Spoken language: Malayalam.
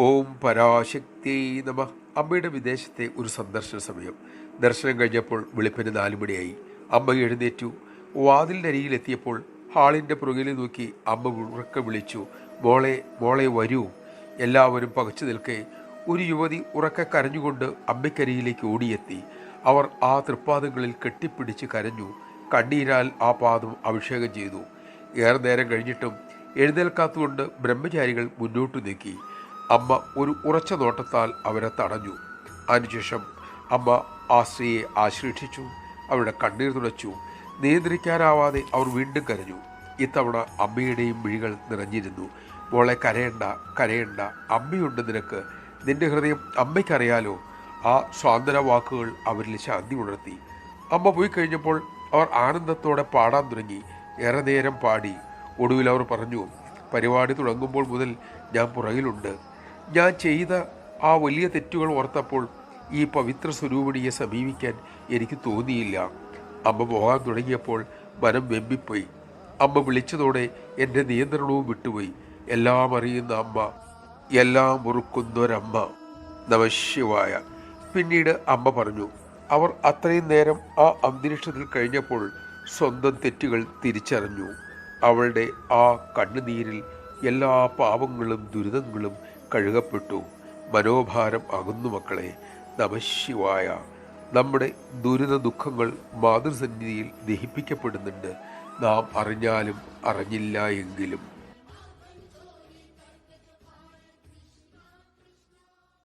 ഓം പരാശക്തി നമ. അമ്മയുടെ വിദേശത്തെ ഒരു സന്ദർശന സമയം. ദർശനം കഴിഞ്ഞപ്പോൾ വെളുപ്പിന് 4 മണിയായി. അമ്മ എഴുന്നേറ്റു. വാതിലിനരികിലെത്തിയപ്പോൾ ഹാളിൻ്റെ പുറകിൽ നോക്കി അമ്മ ഉറക്കെ വിളിച്ചു, മോളെ മോളെ വരൂ. എല്ലാവരും പകച്ചു നിൽക്കെ ഒരു യുവതി ഉറക്കെ കരഞ്ഞുകൊണ്ട് അമ്മയ്ക്കരികിലേക്ക് ഓടിയെത്തി. അവർ ആ തൃപ്പാദങ്ങളിൽ കെട്ടിപ്പിടിച്ച് കരഞ്ഞു. കണ്ണീരാൽ ആ പാദം അഭിഷേകം ചെയ്തു. ഏറെ നേരം കഴിഞ്ഞിട്ടും എഴുന്നേൽക്കാത്തതുകൊണ്ട് ബ്രഹ്മചാരികൾ മുന്നോട്ട് നീക്കി. അമ്മ ഒരു ഉറച്ച നോട്ടത്താൽ അവരെ തടഞ്ഞു. അതിനുശേഷം അമ്മ ആ സ്ത്രീയെ ആശ്ലേഷിച്ചു. അവരുടെ കണ്ണീർ തുടച്ചു. നിയന്ത്രിക്കാനാവാതെ അവർ വീണ്ടും കരഞ്ഞു. ഇത്തവണ അമ്മയുടെയും മിഴികൾ നിറഞ്ഞിരുന്നു. മോളെ കരയണ്ട, കരയണ്ട, അമ്മയുണ്ട് നിനക്ക്. നിന്റെ ഹൃദയം അമ്മയ്ക്കറിയാലോ. ആ സ്വാതന്ത്ര്യ വാക്കുകൾ അവരിൽ ശാന്തി ഉണർത്തി. അമ്മ പോയി കഴിഞ്ഞപ്പോൾ അവർ ആനന്ദത്തോടെ പാടാൻ തുടങ്ങി. ഏറെ നേരം പാടി. ഒടുവിൽ അവർ പറഞ്ഞു, പരിപാടി തുടങ്ങുമ്പോൾ മുതൽ ഞാൻ പുറകിലുണ്ട്. ഞാൻ ചെയ്ത ആ വലിയ തെറ്റുകൾ ഓർത്തപ്പോൾ ഈ പവിത്ര സ്വരൂപിണിയെ സമീപിക്കാൻ എനിക്ക് തോന്നിയില്ല. അമ്മ പോകാൻ തുടങ്ങിയപ്പോൾ മനം വെമ്പിപ്പോയി. അമ്മ വിളിച്ചതോടെ എൻ്റെ നിയന്ത്രണവും വിട്ടുപോയി. എല്ലാം അറിയുന്ന അമ്മ, എല്ലാം മുറുക്കുന്നൊരമ്മ. നമഃശിവായ. പിന്നീട് അമ്മ പറഞ്ഞു, അവർ അത്രയും നേരം ആ അന്തരീക്ഷത്തിൽ കഴിഞ്ഞപ്പോൾ സ്വന്തം തെറ്റുകൾ തിരിച്ചറിഞ്ഞു. അവളുടെ ആ കണ്ണുനീരിൽ എല്ലാ പാപങ്ങളും ദുരിതങ്ങളും കഴുകപ്പെട്ടു. മനോഭാരം അകന്നു മക്കളെ. നമഃശിവായ. നമ്മുടെ ദുരിത ദുഃഖങ്ങൾ മാതൃസന്നിധിയിൽ ദഹിപ്പിക്കപ്പെടുന്നുണ്ട്. നാം അറിഞ്ഞാലും അറിഞ്ഞില്ല എങ്കിലും.